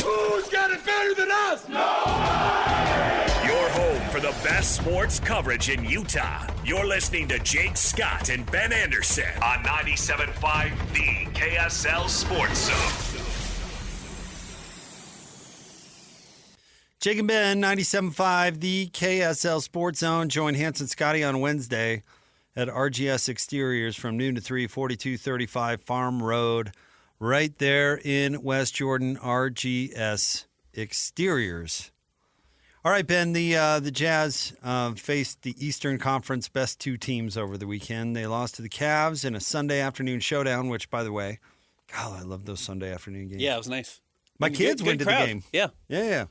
Who's got it better than us? Nobody! Your home for the best sports coverage in Utah. You're listening to Jake Scott and Ben Anderson on 97.5 The KSL Sports Zone. Jake and Ben, 97.5 The KSL Sports Zone. Join Hanson Scotty on Wednesday at RGS Exteriors from noon to 3, 4235 Farm Road, right there in West Jordan. RGS Exteriors. All right, Ben, the Jazz faced the Eastern Conference best two teams over the weekend. They lost to the Cavs in a Sunday afternoon showdown, which, by the way, God, I love those Sunday afternoon games. Yeah, it was nice. My kids went to the game. Yeah. Yeah.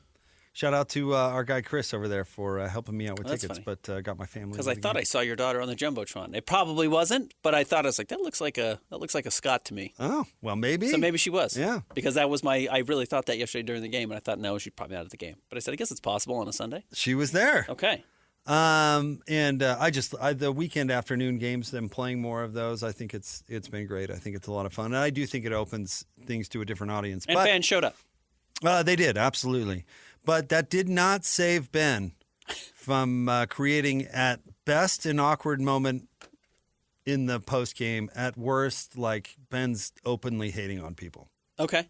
Shout out to our guy Chris over there for helping me out with tickets, funny. but got my family. Because I thought I saw your daughter on the Jumbotron. It probably wasn't, but I thought, I was like, that looks like a Scott to me. Oh, well, maybe. So maybe she was. Yeah. Because that was I really thought that yesterday during the game, and I thought, no, she's probably not at the game. But I said, I guess it's possible on a Sunday. She was there. Okay. And the weekend afternoon games, them playing more of those, I think it's been great. I think it's a lot of fun. And I do think it opens things to a different audience. And fans showed up. They did, absolutely. But that did not save Ben from creating, at best, an awkward moment in the postgame. At worst, like, Ben's openly hating on people. Okay.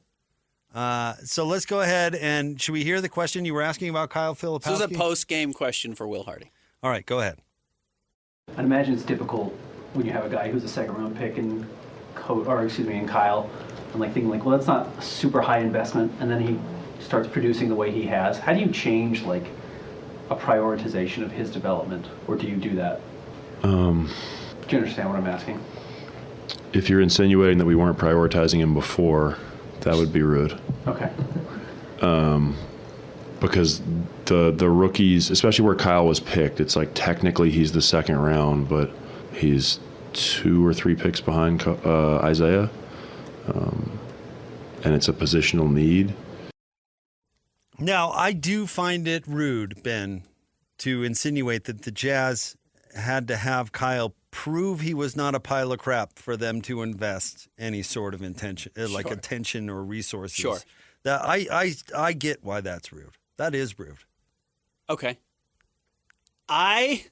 So let's go ahead and should we hear the question you were asking about Kyle Filipowski? This is a post-game question for Will Hardy. All right, go ahead. I'd imagine it's difficult when you have a guy who's a second-round pick and Kyle, and like thinking like, well, that's not a super high investment, and then he starts producing the way he has. How do you change like a prioritization of his development, or do you do that? Do you understand what I'm asking? If you're insinuating that we weren't prioritizing him before, that would be rude. Okay. Because the rookies, especially where Kyle was picked, it's like technically he's the second round, but he's 2 or 3 picks behind Isaiah, and it's a positional need. Now, I do find it rude, Ben, to insinuate that the Jazz had to have Kyle prove he was not a pile of crap for them to invest any sort of attention or resources. Sure. That I get why that's rude. That is rude. Okay. And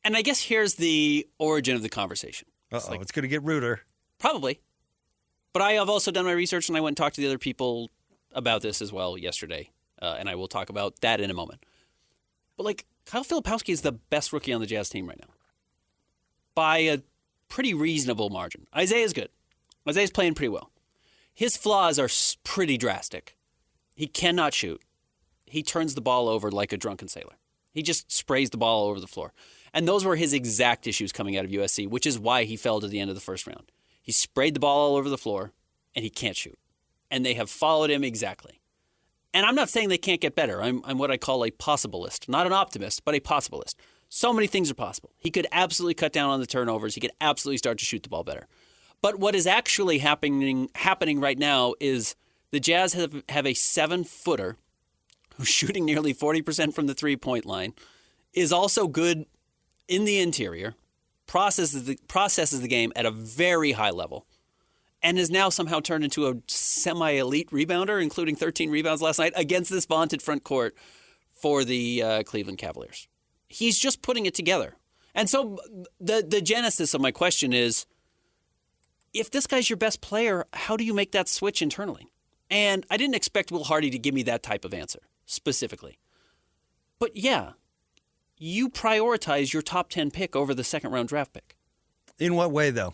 I guess here's the origin of the conversation. It's going to get ruder. Probably. But I have also done my research, and I went and talked to the other people about this as well yesterday, and I will talk about that in a moment. But, like, Kyle Filipowski is the best rookie on the Jazz team right now by a pretty reasonable margin. Isaiah's good. Isaiah's playing pretty well. His flaws are pretty drastic. He cannot shoot. He turns the ball over like a drunken sailor. He just sprays the ball all over the floor. And those were his exact issues coming out of USC, which is why he fell to the end of the first round. He sprayed the ball all over the floor, and he can't shoot. And they have followed him exactly. And I'm not saying they can't get better. I'm what I call a possibilist. Not an optimist, but a possibilist. So many things are possible. He could absolutely cut down on the turnovers. He could absolutely start to shoot the ball better. But what is actually happening right now is the Jazz have a 7-footer who's shooting nearly 40% from the three-point line, is also good in the interior, processes the game at a very high level, and has now somehow turned into a semi-elite rebounder, including 13 rebounds last night against this vaunted front court for the Cleveland Cavaliers. He's just putting it together. And so the genesis of my question is, if this guy's your best player, how do you make that switch internally? And I didn't expect Will Hardy to give me that type of answer specifically. But yeah, you prioritize your top 10 pick over the second-round draft pick. In what way, though?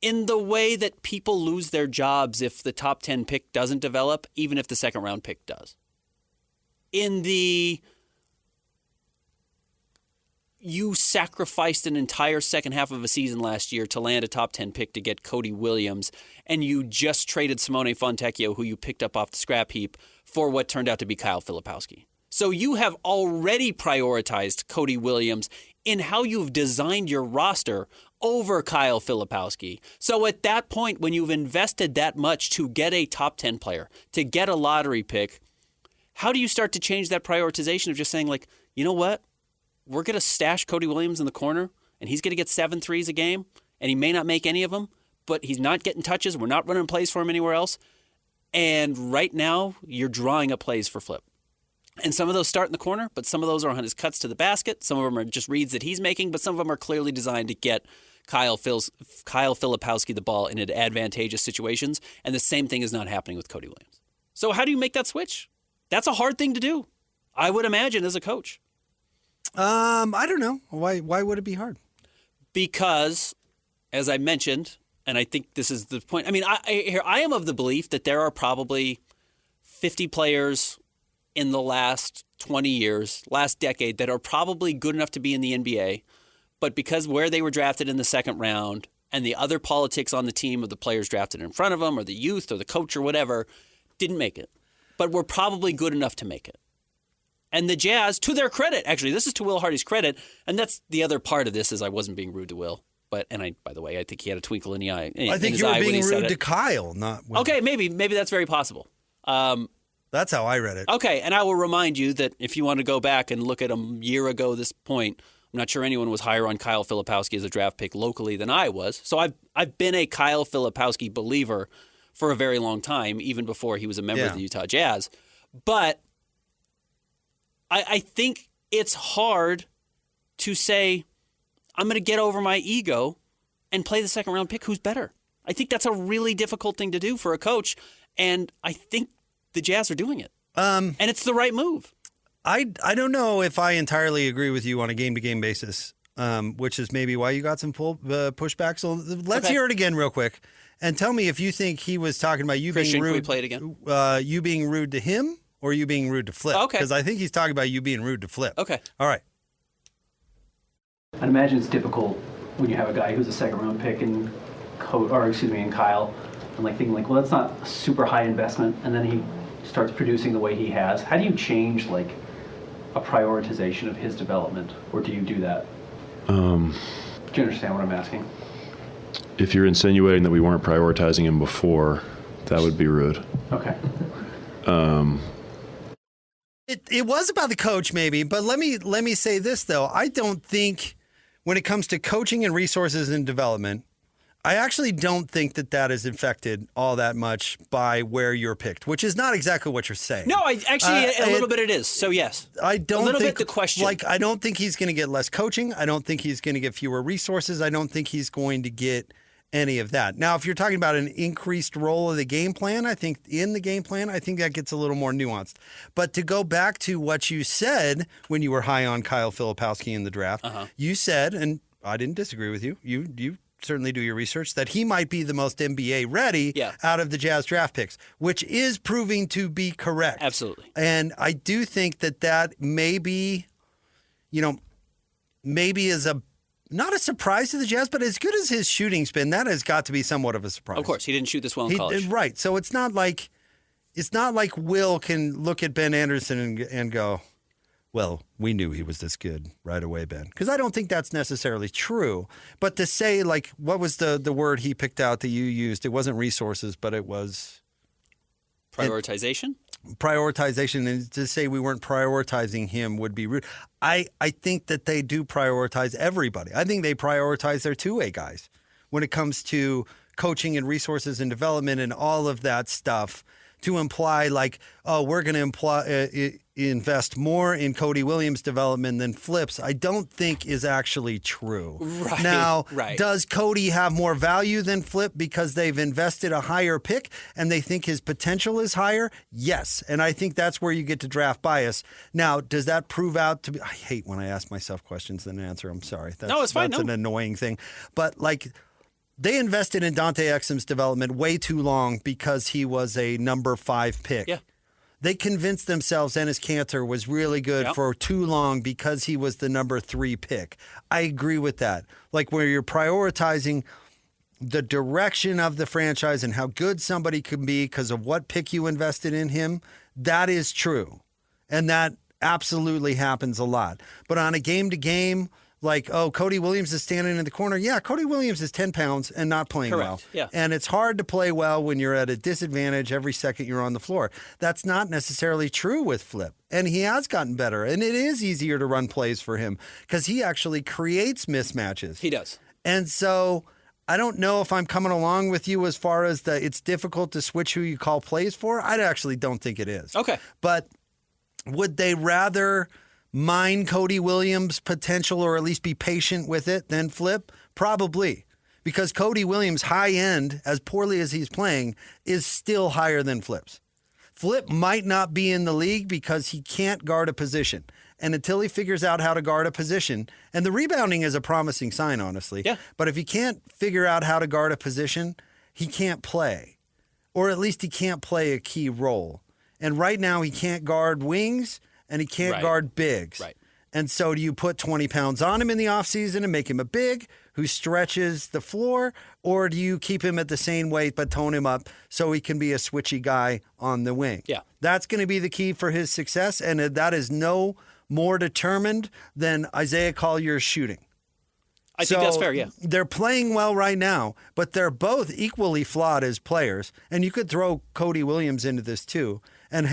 In the way that people lose their jobs if the top 10 pick doesn't develop, even if the second-round pick does. You sacrificed an entire second half of a season last year to land a top 10 pick to get Cody Williams, and you just traded Simone Fontecchio, who you picked up off the scrap heap, for what turned out to be Kyle Filipowski. So you have already prioritized Cody Williams in how you've designed your roster over Kyle Filipowski. So at that point, when you've invested that much to get a top 10 player, to get a lottery pick, how do you start to change that prioritization of just saying, like, you know what? We're going to stash Cody Williams in the corner, and he's going to get 7 threes a game, and he may not make any of them, but he's not getting touches. We're not running plays for him anywhere else. And right now, you're drawing up plays for Flip. And some of those start in the corner, but some of those are on his cuts to the basket. Some of them are just reads that he's making, but some of them are clearly designed to get Kyle Filipowski the ball in advantageous situations. And the same thing is not happening with Cody Williams. So how do you make that switch? That's a hard thing to do, I would imagine, as a coach. I don't know. Why would it be hard? Because, as I mentioned, and I think this is the point. I mean, I am of the belief that there are probably 50 players in the last 20 years, last decade, that are probably good enough to be in the NBA, but because where they were drafted in the second round and the other politics on the team of the players drafted in front of them or the youth or the coach or whatever, didn't make it. But were probably good enough to make it. And the Jazz, to their credit, actually, this is to Will Hardy's credit, and that's the other part of this is I wasn't being rude to Will. But by the way, I think he had a twinkle in the eye. I think you were being rude to Kyle, not Will. Okay, maybe that's very possible. That's how I read it. Okay, and I will remind you that if you want to go back and look at a year ago this point, I'm not sure anyone was higher on Kyle Filipowski as a draft pick locally than I was. So I've been a Kyle Filipowski believer for a very long time, even before he was a member of the Utah Jazz. But I think it's hard to say, I'm going to get over my ego and play the second round pick who's better. I think that's a really difficult thing to do for a coach, and I think the Jazz are doing it. And it's the right move. I don't know if I entirely agree with you on a game-to-game basis, which is maybe why you got some pushback. So let's hear it again real quick and tell me if you think he was talking about you Christian, being rude. Can we play it again? You being rude to him or you being rude to Flip? Okay. Because I think he's talking about you being rude to Flip. Okay. All right. I'd imagine it's difficult when you have a guy who's a second-round pick and Kyle, and thinking well, that's not a super high investment, and then he starts producing the way he has. How do you change a prioritization of his development, or do you do that? Do you understand what I'm asking? If you're insinuating that we weren't prioritizing him before, that would be rude. Okay. It was about the coach maybe, but let me say this though. I don't think when it comes to coaching and resources and development, I actually don't think that is affected all that much by where you're picked, which is not exactly what you're saying. No, a little bit it is. So yes, I don't a little think, bit the question. I don't think he's going to get less coaching. I don't think he's going to get fewer resources. I don't think he's going to get any of that. Now, if you're talking about an increased role of the game plan, I think that gets a little more nuanced. But to go back to what you said when you were high on Kyle Filipowski in the draft, you said, and I didn't disagree with you. You certainly do your research, that he might be the most NBA ready out of the Jazz draft picks, which is proving to be correct. Absolutely. And I do think that maybe is not a surprise to the Jazz, but as good as his shooting's been, that has got to be somewhat of a surprise. Of course, he didn't shoot this well in college. Right. So it's not like Will can look at Ben Anderson and go, well, we knew he was this good right away, Ben. Because I don't think that's necessarily true. But to say, what was the word he picked out that you used? It wasn't resources, but it was... Prioritization? Prioritization. And to say we weren't prioritizing him would be rude. I think that they do prioritize everybody. I think they prioritize their two-way guys when it comes to coaching and resources and development and all of that stuff. To imply we're going to invest more in Cody Williams' development than Flip's, I don't think is actually true. Right. Now, right. Does Cody have more value than Flip because they've invested a higher pick and they think his potential is higher? Yes. And I think that's where you get to draft bias. Now, does that prove out to be... I hate when I ask myself questions and answer. I'm sorry. No, it's fine. That's an annoying thing. But they invested in Dante Exum's development way too long because he was a number 5 pick. Yeah. They convinced themselves Enes Kanter was really good for too long because he was the number 3 pick. I agree with that. Where you're prioritizing the direction of the franchise and how good somebody can be because of what pick you invested in him, that is true. And that absolutely happens a lot. But on a game-to-game... Cody Williams is standing in the corner. Yeah, Cody Williams is 10 pounds and not playing well. Yeah. And it's hard to play well when you're at a disadvantage every second you're on the floor. That's not necessarily true with Flip. And he has gotten better. And it is easier to run plays for him because he actually creates mismatches. He does. And so I don't know if I'm coming along with you as far as it's difficult to switch who you call plays for. I actually don't think it is. Okay. But would they rather mine Cody Williams' potential or at least be patient with it than Flip? Probably. Because Cody Williams' high end, as poorly as he's playing, is still higher than Flip's. Flip might not be in the league because he can't guard a position. And until he figures out how to guard a position, and the rebounding is a promising sign, honestly. Yeah. But if he can't figure out how to guard a position, he can't play. Or at least he can't play a key role. And right now he can't guard wings and he can't guard bigs. Right. And so do you put 20 pounds on him in the offseason and make him a big who stretches the floor? Or do you keep him at the same weight but tone him up so he can be a switchy guy on the wing? Yeah. That's going to be the key for his success. And that is no more determined than Isaiah Collier's shooting. I think that's fair, yeah. They're playing well right now, but they're both equally flawed as players. And you could throw Cody Williams into this too and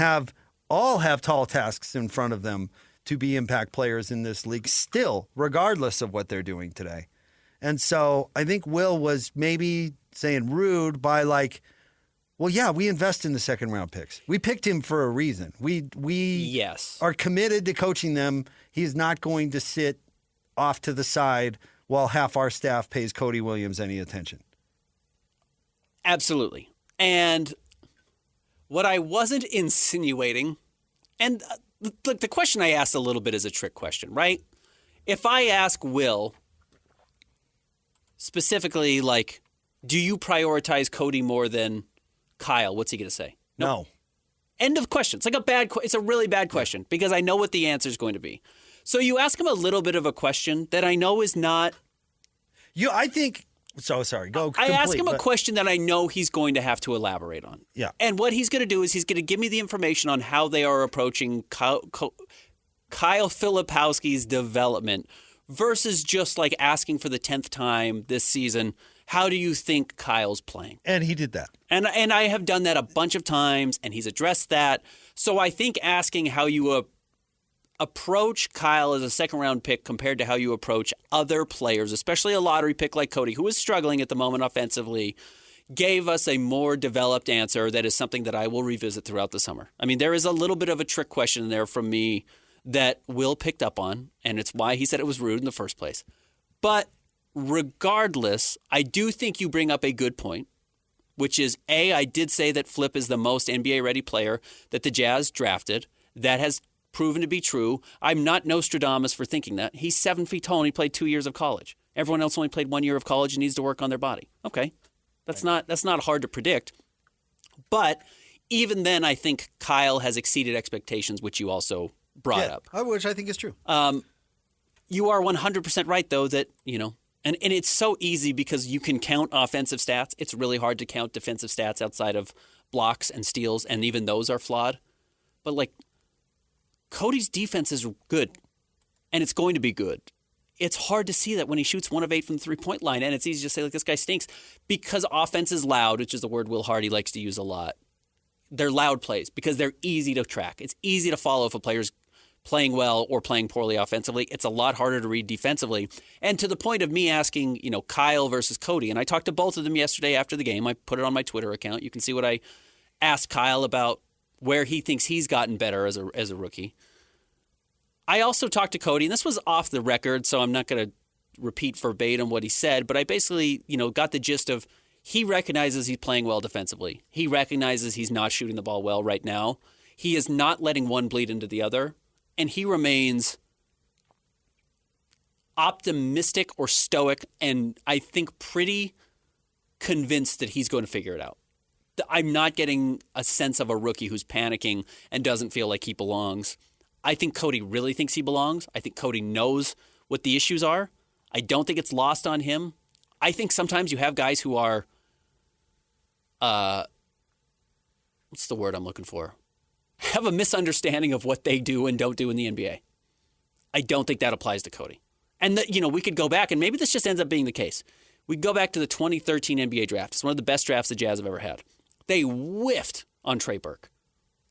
all have tall tasks in front of them to be impact players in this league still, regardless of what they're doing today. And so I think Will was maybe saying rude by well, yeah, we invest in the second round picks. We picked him for a reason. We yes. are committed to coaching them. He's not going to sit off to the side while half our staff pays Cody Williams any attention. Absolutely. And what I wasn't insinuating, and look, the question I asked a little bit is a trick question, right? If I ask Will specifically, do you prioritize Cody more than Kyle? What's he going to say? No. End of question. It's a really bad question because I know what the answer is going to be. So you ask him a little bit of a question that I know is not. I think. So sorry. Go. I ask him a question that I know he's going to have to elaborate on. Yeah. And what he's going to do is he's going to give me the information on how they are approaching Kyle Filipowski's development versus just asking for the 10th time this season. How do you think Kyle's playing? And he did that. And I have done that a bunch of times, and he's addressed that. So I think asking how you approach Kyle as a second-round pick compared to how you approach other players, especially a lottery pick like Cody, who is struggling at the moment offensively, gave us a more developed answer that is something that I will revisit throughout the summer. I mean, there is a little bit of a trick question there from me that Will picked up on, and it's why he said it was rude in the first place. But regardless, I do think you bring up a good point, which is, I did say that Flip is the most NBA-ready player that the Jazz drafted. That has proven to be true. I'm not Nostradamus for thinking that. He's 7 feet tall and he played 2 years of college. Everyone else only played 1 year of college and needs to work on their body. Okay, that's not hard to predict. But even then, I think Kyle has exceeded expectations, which you also brought up. Which I think is true. You are 100% right, though, that, and it's so easy because you can count offensive stats. It's really hard to count defensive stats outside of blocks and steals, and even those are flawed. But, Cody's defense is good, and it's going to be good. It's hard to see that when he shoots 1 of 8 from the three-point line, and it's easy to say, this guy stinks, because offense is loud, which is the word Will Hardy likes to use a lot. They're loud plays because they're easy to track. It's easy to follow if a player's playing well or playing poorly offensively. It's a lot harder to read defensively. And to the point of me asking, Kyle versus Cody, and I talked to both of them yesterday after the game. I put it on my Twitter account. You can see what I asked Kyle about where he thinks he's gotten better as a rookie. I also talked to Cody, and this was off the record, so I'm not going to repeat verbatim what he said, but I basically, got the gist of he recognizes he's playing well defensively. He recognizes he's not shooting the ball well right now. He is not letting one bleed into the other, and he remains optimistic or stoic, and I think pretty convinced that he's going to figure it out. I'm not getting a sense of a rookie who's panicking and doesn't feel like he belongs. I think Cody really thinks he belongs. I think Cody knows what the issues are. I don't think it's lost on him. I think sometimes you have guys who are, what's the word I'm looking for? Have a misunderstanding of what they do and don't do in the NBA. I don't think that applies to Cody. And, we could go back, and maybe this just ends up being the case. We go back to the 2013 NBA draft. It's one of the best drafts the Jazz have ever had. They whiffed on Trey Burke.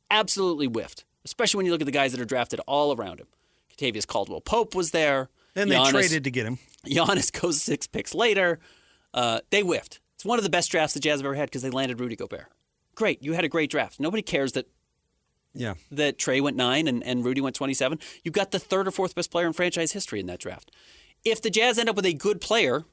Absolutely whiffed, especially when you look at the guys that are drafted all around him. Kentavious Caldwell-Pope was there. And they traded to get him. Giannis goes 6 picks later. They whiffed. It's one of the best drafts the Jazz have ever had because they landed Rudy Gobert. Great. You had a great draft. Nobody cares that Trey went 9 and Rudy went 27. You got the third or fourth best player in franchise history in that draft. If the Jazz end up with a good player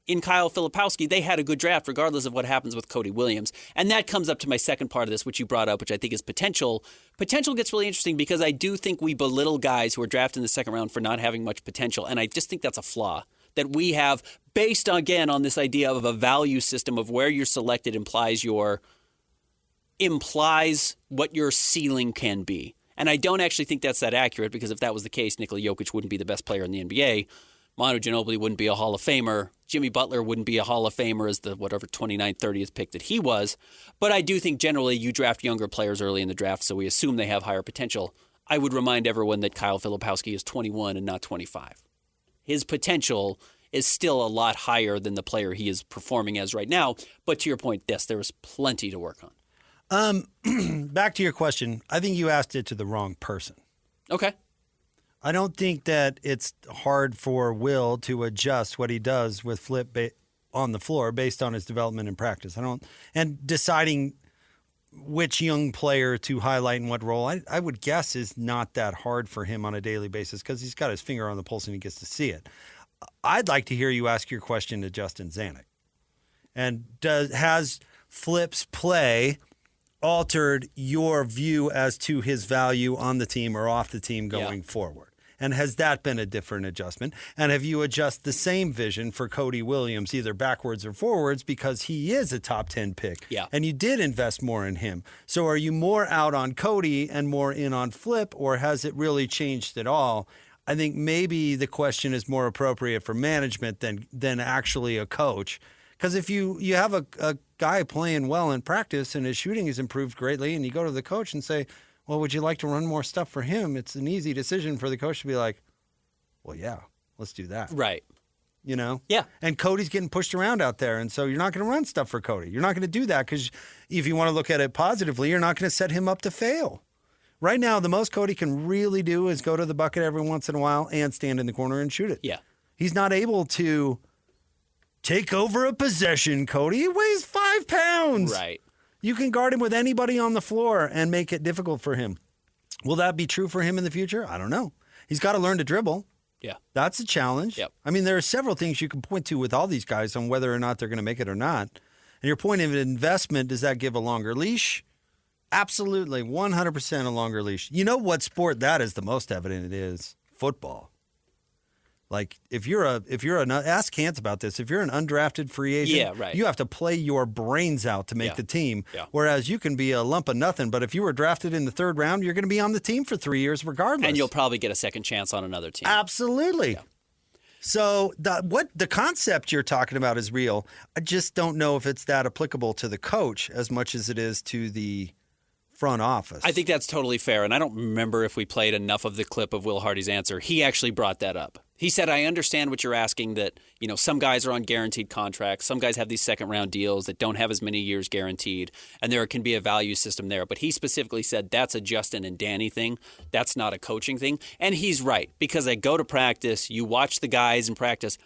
in Kyle Filipowski, they had a good draft regardless of what happens with Cody Williams. And that comes up to my second part of this, which you brought up, which I think is potential. Potential gets really interesting because I do think we belittle guys who are drafted in the second round for not having much potential. And I just think that's a flaw that we have based, again, on this idea of a value system of where you're selected implies what your ceiling can be. And I don't actually think that's that accurate because if that was the case, Nikola Jokic wouldn't be the best player in the NBA. Manu Ginobili wouldn't be a Hall of Famer. Jimmy Butler wouldn't be a Hall of Famer as the 29th, 30th pick that he was. But I do think generally you draft younger players early in the draft, so we assume they have higher potential. I would remind everyone that Kyle Filipowski is 21 and not 25. His potential is still a lot higher than the player he is performing as right now. But to your point, yes, there is plenty to work on. Back to your question. I think you asked it to the wrong person. Okay. I don't think that it's hard for Will to adjust what he does with Flip on the floor based on his development and practice. And deciding which young player to highlight in what role, I would guess is not that hard for him on a daily basis because he's got his finger on the pulse and he gets to see it. I'd like to hear you ask your question to Justin Zanuck. And has Flip's play altered your view as to his value on the team or off the team going forward? And has that been a different adjustment? And have you adjusted the same vision for Cody Williams, either backwards or forwards, because he is a top 10 pick? Yeah. And you did invest more in him. So are you more out on Cody and more in on Flip, or has it really changed at all? I think maybe the question is more appropriate for management than actually a coach. Because if you have a guy playing well in practice and his shooting has improved greatly, and you go to the coach and say, well, would you like to run more stuff for him? It's an easy decision for the coach to be like, well, yeah, let's do that. Right. You know? Yeah. And Cody's getting pushed around out there, and so you're not going to run stuff for Cody. You're not going to do that because if you want to look at it positively, you're not going to set him up to fail. Right now, the most Cody can really do is go to the bucket every once in a while and stand in the corner and shoot it. Yeah. He's not able to take over a possession, Cody. He weighs 5 pounds. Right. You can guard him with anybody on the floor and make it difficult for him. Will that be true for him in the future? I don't know. He's got to learn to dribble. Yeah. That's a challenge. Yep. I mean, there are several things you can point to with all these guys on whether or not they're going to make it or not. And your point of investment, does that give a longer leash? Absolutely, 100% a longer leash. You know what sport that is the most evident? It is football. Like if you're ask Kant about this. If you're an undrafted free agent, you have to play your brains out to make the team. Yeah. Whereas you can be a lump of nothing, but if you were drafted in the third round, you're going to be on the team for 3 years regardless. And you'll probably get a second chance on another team. Absolutely. Yeah. So the concept you're talking about is real. I just don't know if it's that applicable to the coach as much as it is to the front office. I think that's totally fair, and I don't remember if we played enough of the clip of Will Hardy's answer. He actually brought that up. He said, I understand what you're asking, that some guys are on guaranteed contracts. Some guys have these second-round deals that don't have as many years guaranteed, and there can be a value system there. But he specifically said that's a Justin and Danny thing. That's not a coaching thing. And he's right, because I go to practice, you watch the guys in practice,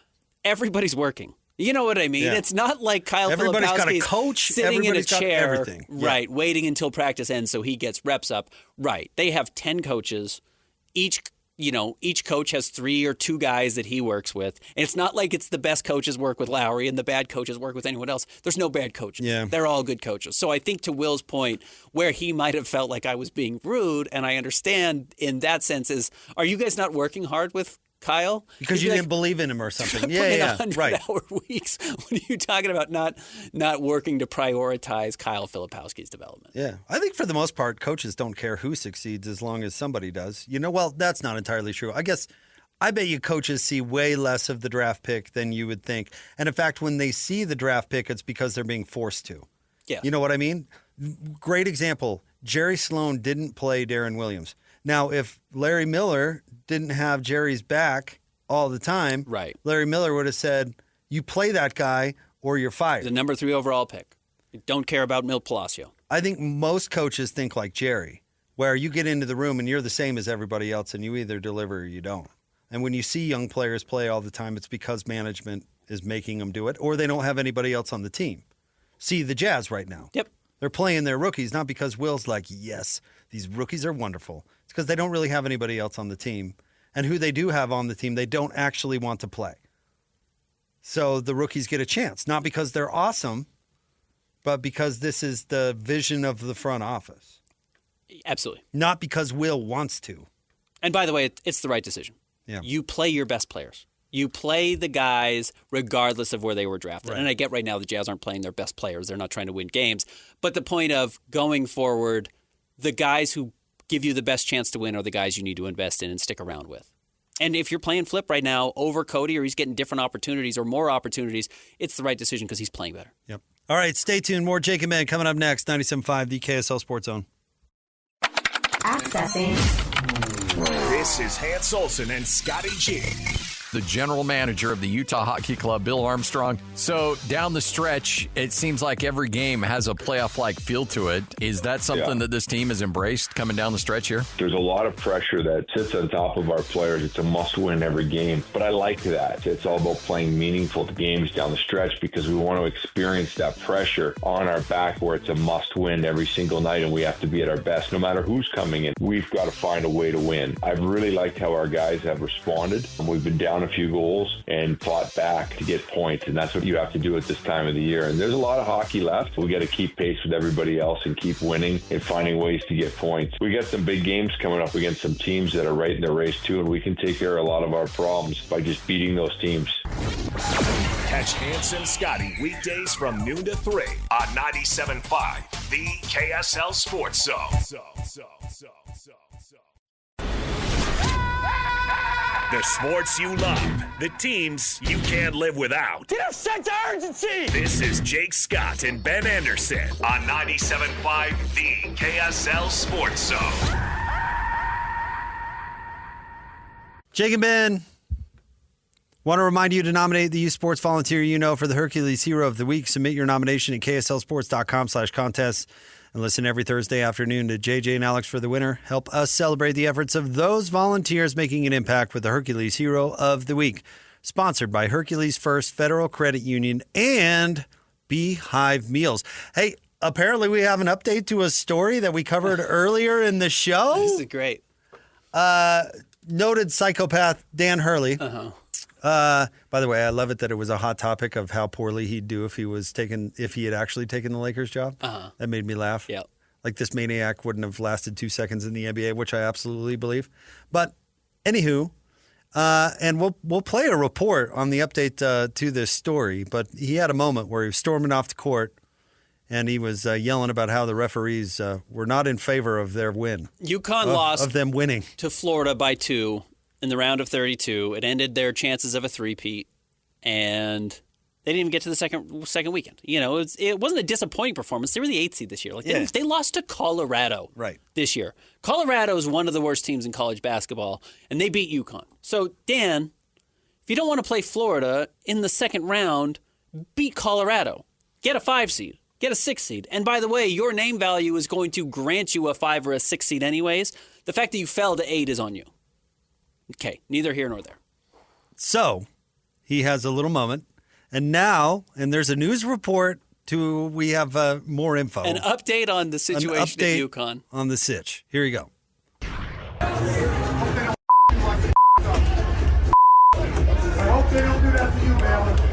everybody's working. You know what I mean? Yeah. It's not like Kyle Filipowski's sitting in a chair, right, waiting until practice ends so he gets reps up. Right. They have 10 coaches. Each coach has 3 or 2 guys that he works with. And it's not like it's the best coaches work with Lowry and the bad coaches work with anyone else. There's no bad coaches. Yeah. They're all good coaches. So I think to Will's point, where he might have felt like I was being rude, and I understand in that sense, is, are you guys not working hard with Kyle? Because you didn't believe in him or something. Yeah, right. 100-hour weeks. What are you talking about? Not working to prioritize Kyle Filipowski's development. Yeah, I think for the most part, coaches don't care who succeeds as long as somebody does. Well, that's not entirely true. I bet you coaches see way less of the draft pick than you would think. And in fact, when they see the draft pick, it's because they're being forced to. Yeah. You know what I mean? Great example. Jerry Sloan didn't play Darren Williams. Now, if Larry Miller didn't have Jerry's back all the time, right, Larry Miller would have said, you play that guy or you're fired. The number 3 overall pick. You don't care about Milt Palacio. I think most coaches think like Jerry, where you get into the room and you're the same as everybody else and you either deliver or you don't. And when you see young players play all the time, it's because management is making them do it, or they don't have anybody else on the team. See the Jazz right now. Yep. They're playing their rookies, not because Will's like, yes, these rookies are wonderful. It's because they don't really have anybody else on the team. And who they do have on the team, they don't actually want to play. So the rookies get a chance, not because they're awesome, but because this is the vision of the front office. Absolutely. Not because Will wants to. And by the way, it's the right decision. Yeah. You play your best players. You play the guys regardless of where they were drafted. Right. And I get right now the Jazz aren't playing their best players. They're not trying to win games. But the point of going forward, the guys who give you the best chance to win are the guys you need to invest in and stick around with. And if you're playing Flip right now over Cody, or he's getting different opportunities or more opportunities, it's the right decision because he's playing better. Yep. All right, stay tuned. More Jake and Ben coming up next. 97.5, the KSL Sports Zone. Accessing. This is Hans Olsen and Scotty G. The general manager of the Utah Hockey Club, Bill Armstrong. So down the stretch, it seems like every game has a playoff-like feel to it. Is that something that this team has embraced coming down the stretch here? There's a lot of pressure that sits on top of our players. It's a must-win every game. But I like that. It's all about playing meaningful games down the stretch because we want to experience that pressure on our back where it's a must-win every single night and we have to be at our best no matter who's coming in. We've got to find a way to win. I've really liked how our guys have responded. We've been down a few goals and fought back to get points, and that's what you have to do at this time of the year. And there's a lot of hockey left. We got to keep pace with everybody else and keep winning and finding ways to get points. We got some big games coming up against some teams that are right in the race too, and we can take care of a lot of our problems by just beating those teams. Catch Hans and Scotty weekdays from noon to 3 on 97.5, the KSL Sports Zone. The sports you love, the teams you can't live without. Get a sense of urgency! This is Jake Scott and Ben Anderson on 97.5, the KSL Sports Zone. Jake and Ben, want to remind you to nominate the youth sports volunteer you know for the Hercules Hero of the Week. Submit your nomination at kslsports.com/contest and listen every Thursday afternoon to JJ and Alex for the winner. Help us celebrate the efforts of those volunteers making an impact with the Hercules Hero of the Week. Sponsored by Hercules First Federal Credit Union and Beehive Meals. Hey, apparently we have an update to a story that we covered earlier in the show. This is great. Noted psychopath Dan Hurley. By the way, I love it that it was a hot topic of how poorly he'd do if he had actually taken the Lakers job. That made me laugh. Yeah. Like this maniac wouldn't have lasted 2 seconds in the NBA, which I absolutely believe. But anywho, and we'll play a report on the update to this story. But he had a moment where he was storming off the court and he was yelling about how the referees were not in favor of their win. UConn lost of them winning to Florida by 2 in the round of 32. It ended their chances of a three-peat, and they didn't even get to the second weekend. You know, it wasn't a disappointing performance. They were the 8th seed this year. Like they lost to Colorado this year. Colorado is one of the worst teams in college basketball, and they beat UConn. So, Dan, if you don't want to play Florida in the second round, beat Colorado. Get a 5 seed. Get a 6 seed. And by the way, your name value is going to grant you a 5 or a 6 seed anyways. The fact that you fell to 8 is on you. Okay, neither here nor there. So, he has a little moment. And now, and there's a news report we have more info. An update on the situation at UConn. On the sitch. Here you go. I hope they don't do that to you, man.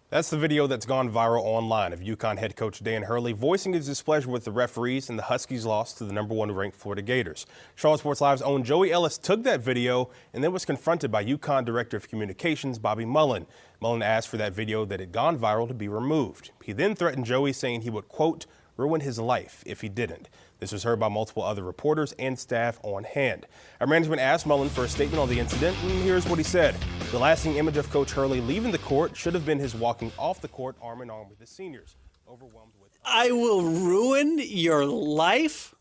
That's the video that's gone viral online of UConn head coach Dan Hurley voicing his displeasure with the referees and the Huskies' loss to the #1 ranked Florida Gators. Charlotte Sports Live's own Joey Ellis took that video and then was confronted by UConn Director of Communications Bobby Mullen. Mullen asked for that video that had gone viral to be removed. He then threatened Joey, saying he would, quote, ruin his life if he didn't. This was heard by multiple other reporters and staff on hand. Our management asked Mullen for a statement on the incident, and here's what he said. The lasting image of Coach Hurley leaving the court should have been his walking off the court arm in arm with his seniors. Overwhelmed with... I will ruin your life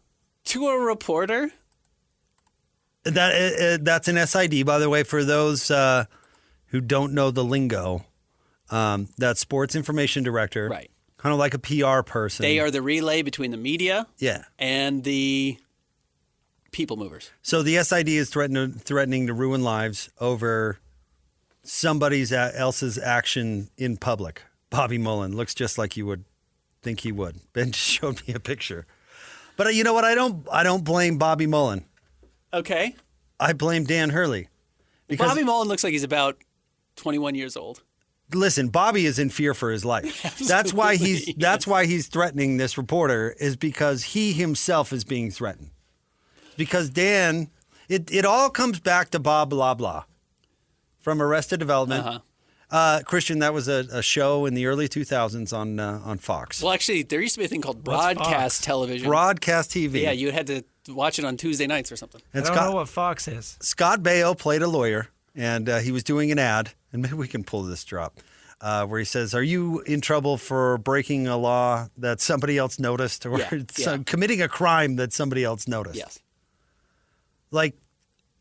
to a reporter? That's an SID, by the way, for those who don't know the lingo. That's sports information director. Right. Kind of like a PR person. They are the relay between the media and the people movers. So the SID is threatening to ruin lives over somebody else's action in public. Bobby Mullen looks just like you would think he would. Ben just showed me a picture. But you know what? I don't blame Bobby Mullen. Okay. I blame Dan Hurley. Because Bobby Mullen looks like he's about 21 years old. Listen, Bobby is in fear for his life. That's why he's threatening this reporter, is because he himself is being threatened. Because Dan, it all comes back to Bob blah blah from Arrested Development. Christian, that was a show in the early 2000s on Fox. Well, actually, there used to be a thing called broadcast television. Broadcast TV. Yeah, you had to watch it on Tuesday nights or something. And I don't know what Fox is. Scott Baio played a lawyer, and he was doing an ad, and maybe we can pull this drop, where he says, "Are you in trouble for breaking a law that somebody else noticed, or committing a crime that somebody else noticed?" Yes. Like,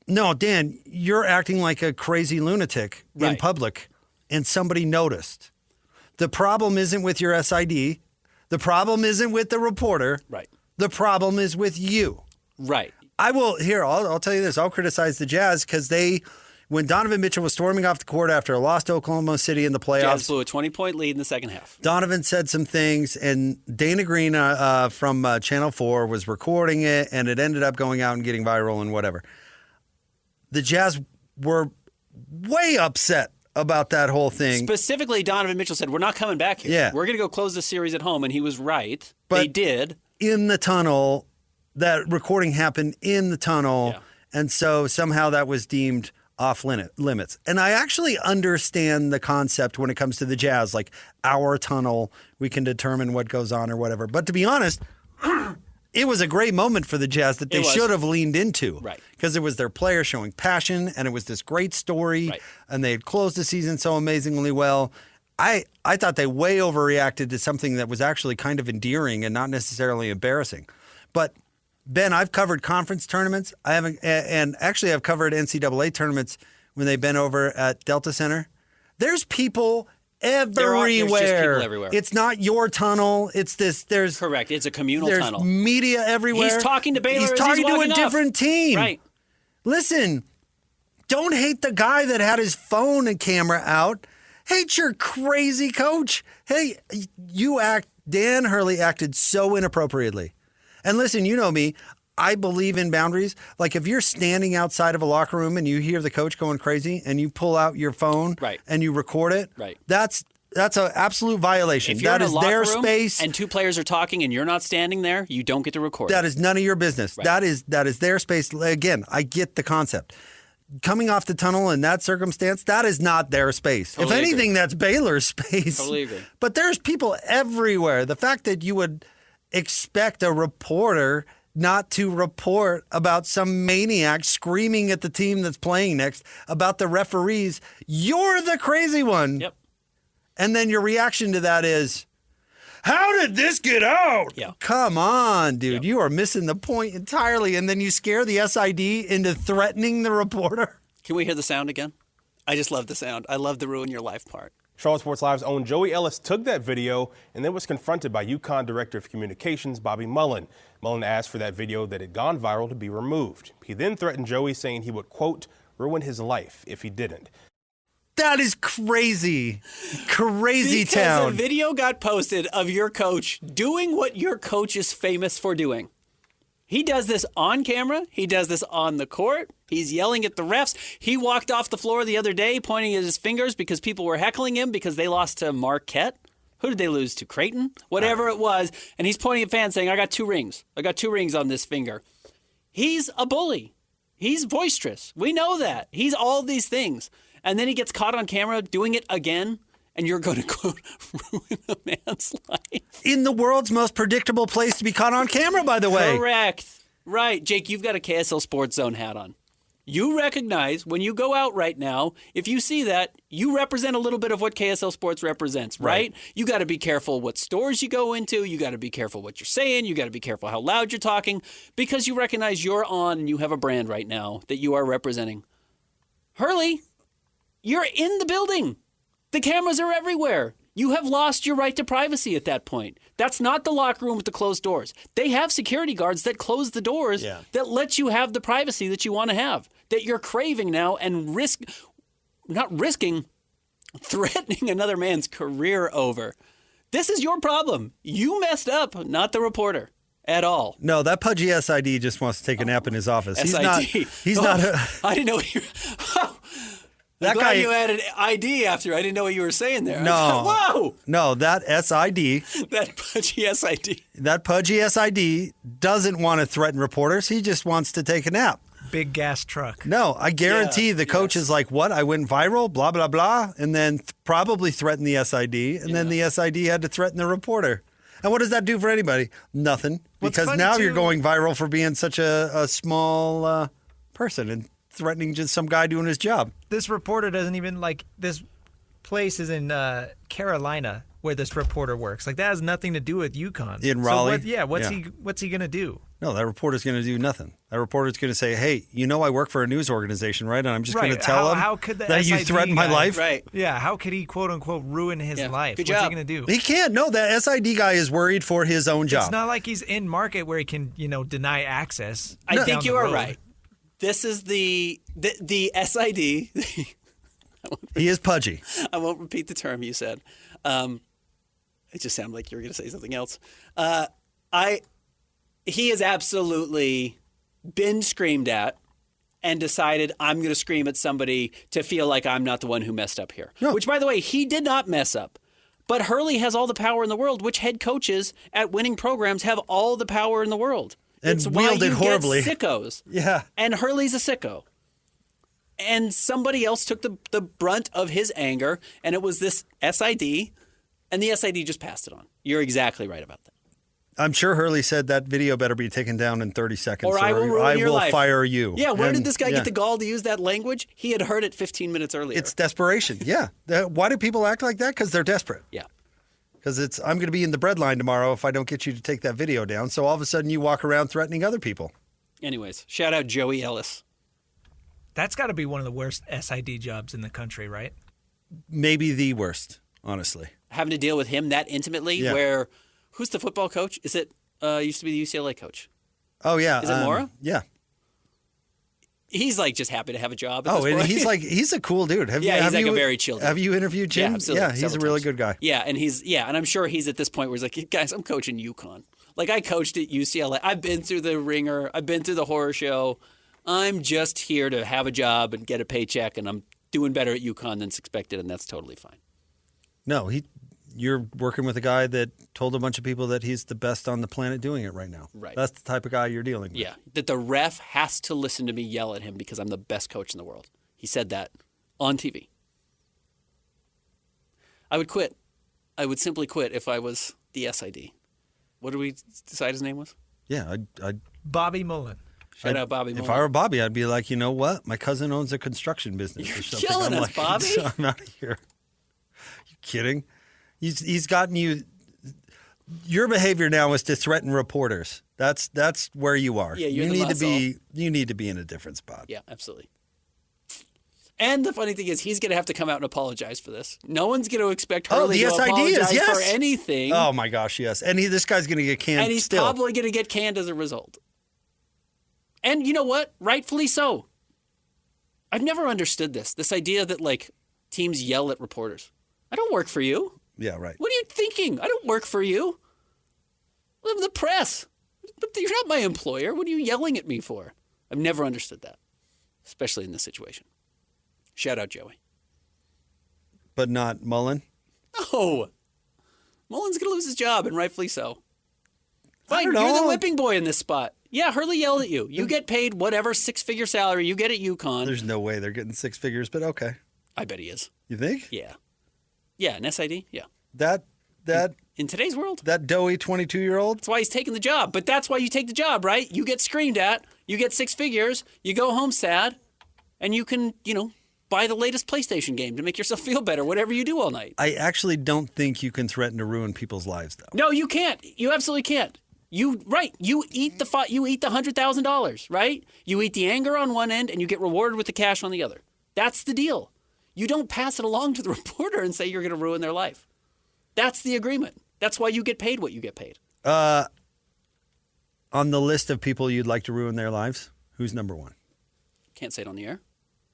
no, Dan, you're acting like a crazy lunatic in public, and somebody noticed. The problem isn't with your SID. The problem isn't with the reporter. Right. The problem is with you. Right. I'll tell you this. I'll criticize the Jazz because when Donovan Mitchell was storming off the court after a loss to Oklahoma City in the playoffs. Jazz blew a 20-point lead in the second half. Donovan said some things, and Dana Green from Channel 4 was recording it, and it ended up going out and getting viral and whatever. The Jazz were way upset about that whole thing. Specifically, Donovan Mitchell said, "We're not coming back here. Yeah. We're going to go close the series at home," and he was right. But they did. In the tunnel, that recording happened in the tunnel, and so somehow that was deemed off limits. And I actually understand the concept when it comes to the Jazz, like our tunnel, we can determine what goes on or whatever. But to be honest, it was a great moment for the Jazz that they should have leaned into. Right. Because it was their players showing passion, and it was this great story, and they had closed the season so amazingly well. I thought they way overreacted to something that was actually kind of endearing and not necessarily embarrassing. But Ben, I've covered conference tournaments. I've covered NCAA tournaments when they've been over at Delta Center. There's people everywhere. There's just people everywhere. It's not your tunnel. It's this. Correct. It's a communal there's tunnel. Media everywhere. He's talking to Baylor. He's as talking to a walking different up. team. Right. Listen, don't hate the guy that had his phone and camera out. Hate your crazy coach. Hey, Dan Hurley acted so inappropriately. And listen, you know me. I believe in boundaries. Like if you're standing outside of a locker room and you hear the coach going crazy and you pull out your phone and you record it, that's an absolute violation. If you're that in a is locker their room space. and two players are talking and you're not standing there, you don't get to record. That is none of your business. That is their space. Again, I get the concept. Coming off the tunnel in that circumstance, that is not their space. Totally if anything, agree. that's Baylor's space. Totally agree. But there's people everywhere. The fact that you would expect a reporter not to report about some maniac screaming at the team that's playing next about the referees, you're the crazy one. Yep. And then your reaction to that is, how did this get out? Yeah. Come on, dude. You are missing the point entirely. And then you scare the SID into threatening the reporter. Can we hear the sound again? I just love the sound. I love the ruin your life part. Charlotte Sports Live's own Joey Ellis took that video and then was confronted by UConn Director of Communications, Bobby Mullen. Mullen asked for that video that had gone viral to be removed. He then threatened Joey, saying he would, quote, ruin his life if he didn't. That is crazy. Crazy because town. Because a video got posted of your coach doing what your coach is famous for doing. He does this on camera. He does this on the court. He's yelling at the refs. He walked off the floor the other day pointing at his fingers because people were heckling him because they lost to Marquette. Who did they lose to? Creighton? Whatever it was. And he's pointing at fans saying, I got 2 rings. I got 2 rings on this finger. He's a bully. He's boisterous. We know that. He's all these things. And then he gets caught on camera doing it again. And you're going to, quote, ruin a man's life. In the world's most predictable place to be caught on camera, by the way. Correct. Right. Jake, you've got a KSL Sports Zone hat on. You recognize when you go out right now, if you see that, you represent a little bit of what KSL Sports represents, right? You got to be careful what stores you go into. You got to be careful what you're saying. You got to be careful how loud you're talking because you recognize you're on and you have a brand right now that you are representing. Hurley, you're in the building. The cameras are everywhere. You have lost your right to privacy at that point. That's not the locker room with the closed doors. They have security guards that close the doors that let you have the privacy that you want to have, that you're craving now and risking threatening another man's career over. This is your problem. You messed up, not the reporter at all. No, that pudgy SID just wants to take a nap in his office. SID. He's not. I didn't know you. That I'm glad guy. you added ID after. I didn't know what you were saying there. No. Whoa. No, that SID. That pudgy SID. That pudgy SID doesn't want to threaten reporters. He just wants to take a nap. Big gas truck. No, I guarantee the coach is like, what? I went viral, blah, blah, blah, and then probably threatened the SID, and then the SID had to threaten the reporter. And what does that do for anybody? Nothing. Because now you're going viral for being such a small person and threatening just some guy doing his job. This reporter doesn't even this place is in Carolina where this reporter works. Like, that has nothing to do with UConn. In Raleigh? What's he going to do? No, that reporter's going to do nothing. That reporter's going to say, hey, I work for a news organization, right? And I'm just going to tell him how could that you SID threatened my guy- life. Right. Yeah, how could he, quote unquote, ruin his life? Good What's job. he going to do? He can't. No, that SID guy is worried for his own job. It's not like he's in market where he can, deny access. I think you are road. right. This is the SID. He is pudgy. I won't repeat the term you said. It just sounded like you were going to say something else. He has absolutely been screamed at and decided, I'm going to scream at somebody to feel like I'm not the one who messed up here. No. Which, by the way, he did not mess up. But Hurley has all the power in the world, which head coaches at winning programs have all the power in the world. And it's why wielded you horribly. get sickos. Yeah. And Hurley's a sicko. And somebody else took the brunt of his anger, and it was this SID, and the SID just passed it on. You're exactly right about that. I'm sure Hurley said that video better be taken down in 30 seconds. Or I will ruin your life. Fire you. Yeah, where And, did this guy get the gall to use that language? He had heard it 15 minutes earlier. It's desperation. Yeah. Why do people act like that? Because they're desperate. Yeah. Because I'm going to be in the bread line tomorrow if I don't get you to take that video down. So all of a sudden you walk around threatening other people. Anyways, shout out Joey Ellis. That's got to be one of the worst SID jobs in the country, right? Maybe the worst, honestly. Having to deal with him that intimately, where who's the football coach? Is it used to be the UCLA coach? Oh, yeah. Is it Mora? Yeah. He's just happy to have a job. At Oh, this and point. he's a cool dude. He's a very chill dude. Have you interviewed Jim? Yeah, absolutely. He's a really good guy. Yeah, and and I'm sure he's at this point where he's like, guys, I'm coaching UConn. Like, I coached at UCLA. I've been through the ringer. I've been through the horror show. I'm just here to have a job and get a paycheck, and I'm doing better at UConn than's expected, and that's totally fine. No, you're working with a guy that told a bunch of people that he's the best on the planet doing it right now. Right. That's the type of guy you're dealing with. Yeah, that the ref has to listen to me yell at him because I'm the best coach in the world. He said that on TV. I would quit. I would simply quit if I was the SID. What did we decide his name was? Yeah, I'd Bobby Mullen. Shout out Bobby Mullen. If I were Bobby, I'd be like, you know what? My cousin owns a construction business or something. killing I'm us, Bobby. I'm out of here. You kidding? He's gotten you. Your behavior now is to threaten reporters. That's where you are. Yeah, you're you the need muscle. you need to be in a different spot. Yeah, absolutely. And the funny thing is, he's going to have to come out and apologize for this. No one's going to expect Hurley the to SID apologize is, yes. for anything. Oh my gosh, yes. And this guy's going to get canned. And he's still. probably going to get canned as a result. And you know what? Rightfully so. I've never understood this idea that teams yell at reporters. I don't work for you. Yeah, right. What are you thinking? I don't work for you. I'm the press. But you're not my employer. What are you yelling at me for? I've never understood that, especially in this situation. Shout out Joey. But not Mullen. No. Mullen's going to lose his job, and rightfully so. I Fine, don't you're know. the whipping boy in this spot. Yeah, Hurley yelled at you. You get paid whatever six-figure salary you get at UConn. There's no way they're getting six figures, but okay. I bet he is. You think? Yeah. Yeah, an SID? Yeah. That In today's world, that doughy 22-year-old. that's why he's taking the job. But that's why you take the job, right? You get screamed at, you get six figures, you go home sad, and you can, buy the latest PlayStation game to make yourself feel better, whatever you do all night. I actually don't think you can threaten to ruin people's lives, though. No, you can't. You absolutely can't. You eat the $100,000, right? You eat the anger on one end and you get rewarded with the cash on the other. That's the deal. You don't pass it along to the reporter and say you're going to ruin their life. That's the agreement. That's why you get paid what you get paid. On the list of people you'd like to ruin their lives, who's number one? Can't say it on the air.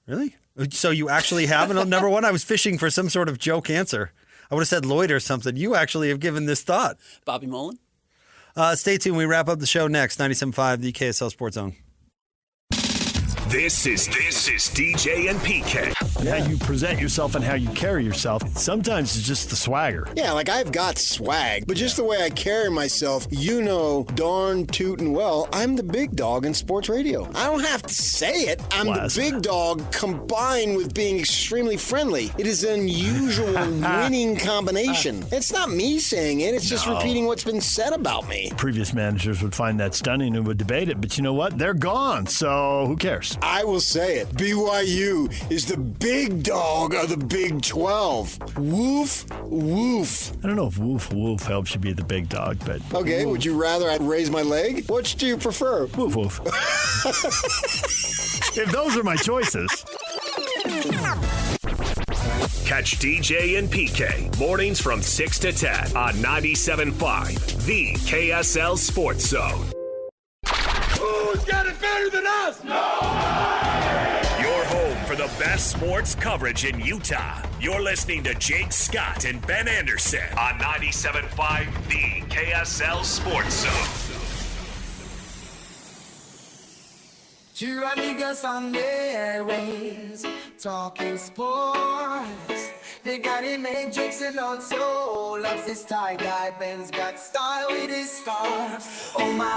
Really? So you actually have an number one? I was fishing for some sort of joke answer. I would have said Lloyd or something. You actually have given this thought. Bobby Mullen? Stay tuned. We wrap up the show next. 97.5, the KSL Sports Zone. This is DJ and PK. How you present yourself and how you carry yourself. Sometimes it's just the swagger. Yeah, like I've got swag, but just the way I carry myself, you know darn tootin' well, I'm the big dog in sports radio. I don't have to say it. I'm the big dog combined with being extremely friendly. It is an unusual winning combination. It's not me saying it. It's just repeating what's been said about me. Previous managers would find that stunning and would debate it, but you know what? They're gone, so who cares? I will say it. BYU is the big dog of the Big 12. Woof, woof. I don't know if woof, woof helps you be the big dog, but... Okay, would you rather I raise my leg? Which do you prefer? Woof, woof. If those are my choices. Catch DJ and PK mornings from 6 to 10 on 97.5, the KSL Sports Zone. Who's got it better than us? Your home for the best sports coverage in Utah. You're listening to Jake Scott and Ben Anderson on 97.5, the KSL Sports Zone. Two amigos on the airwaves, talking sports. They got it made, Jake's also loves his tie-dye. Ben's got style with his scarves. Oh my.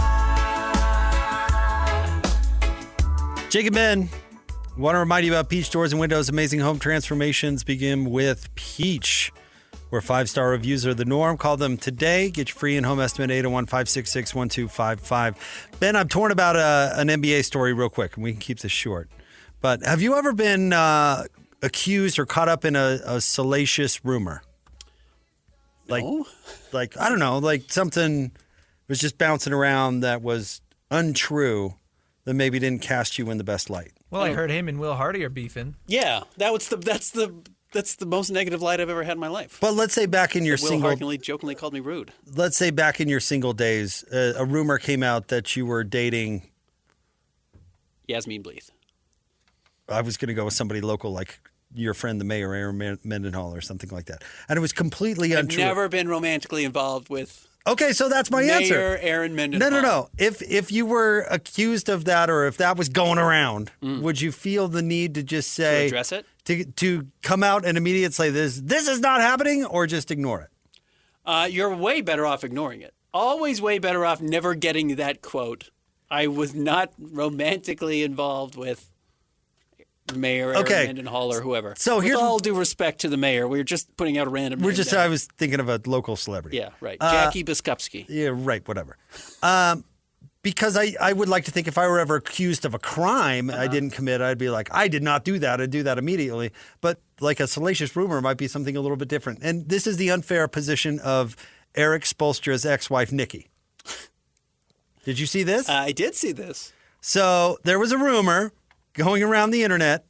Jake and Ben, want to remind you about Peach Doors and Windows. Amazing home transformations begin with Peach, where 5-star reviews are the norm. Call them today. Get your free in-home estimate, 801-566-1255. Ben, I'm torn about an NBA story real quick, and we can keep this short. But have you ever been accused or caught up in a salacious rumor? No. Like, I don't know, like something was just bouncing around that was untrue that maybe didn't cast you in the best light. Well, I heard him and Will Hardy are beefing. Yeah, that's the most negative light I've ever had in my life. But let's say back in your Will single... jokingly called me rude. Let's say back in your single days, a rumor came out that you were dating... Yasmin Bleeth. I was going to go with somebody local, like your friend, the mayor, Aaron Mendenhall, or something like that. And it was completely untrue. I've never been romantically involved with... Okay, so that's my answer. Mayor Aaron Mendenhall. No. If you were accused of that, or if that was going around, would you feel the need to just say... To address it? To come out and immediately say, this is not happening, or just ignore it? You're way better off ignoring it. Always way better off never getting that quote. I was not romantically involved with Mayor Aaron Mendenhall or whoever. So with all due respect to the mayor, we're just putting out a random name down. I was thinking of a local celebrity. Yeah, right. Jackie Biskupski. Yeah, right, whatever. Because I would like to think if I were ever accused of a crime I didn't commit, I'd be like, I did not do that. I'd do that immediately. But like a salacious rumor might be something a little bit different. And this is the unfair position of Eric Spoelstra's ex-wife, Nikki. Did you see this? I did see this. So there was a rumor going around the internet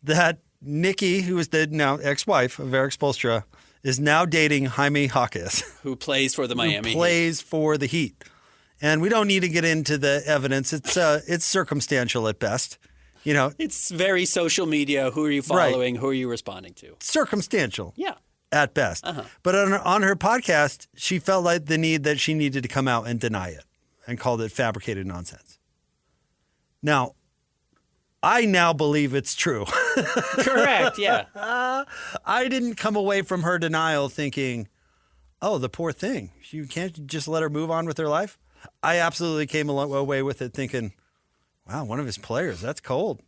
that Nikki, who is the now ex-wife of Eric Spoelstra, is now dating Jaime Jaquez. Who plays for the Miami Heat. Who plays for the Heat. And we don't need to get into the evidence. It's circumstantial at best. You know, it's very social media. Who are you following? Right. Who are you responding to? Circumstantial. Yeah. At best. But on her podcast, she felt like the need that she needed to come out and deny it and called it fabricated nonsense. Now, I now believe it's true. Correct, yeah. I didn't come away from her denial thinking, oh, the poor thing. You can't just let her move on with her life. I absolutely came away with it thinking, wow, one of his players, that's cold.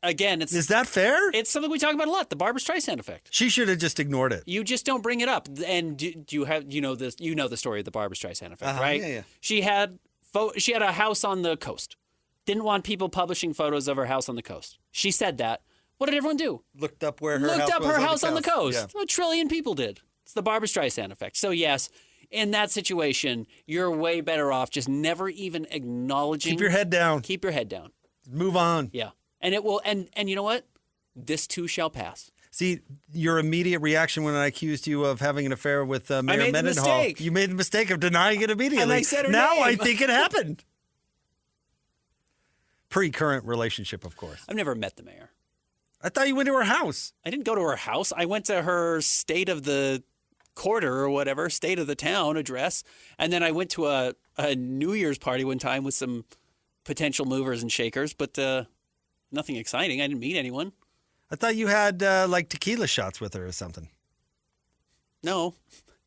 Again, is that fair? It's something we talk about a lot, the Barbra Streisand effect. She should have just ignored it. You just don't bring it up. And you know the story of the Barbra Streisand effect, right? Yeah. She had a house on the coast. Didn't want people publishing photos of her house on the coast. She said that. What did everyone do? Looked up her house on the coast. Yeah. 1 trillion people did. It's the Barbra Streisand effect. So yes, in that situation, you're way better off just never even acknowledging. Keep your head down. Keep your head down. Move on. Yeah. And it will and you know what? This too shall pass. See, your immediate reaction when I accused you of having an affair with Mayor Mendenhall. You made the mistake of denying it immediately. And I said her now name. I think it happened. Pre-current relationship, of course. I've never met the mayor. I thought you went to her house. I didn't go to her house. I went to her state of the quarter or whatever, state of the town address. And then I went to a New Year's party one time with some potential movers and shakers, but nothing exciting. I didn't meet anyone. I thought you had like tequila shots with her or something. No.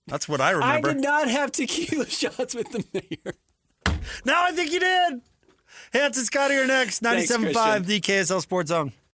That's what I remember. I did not have tequila shots with the mayor. Now I think you did. Hanson, Scotty are next. 97.5, the KSL Sports Zone.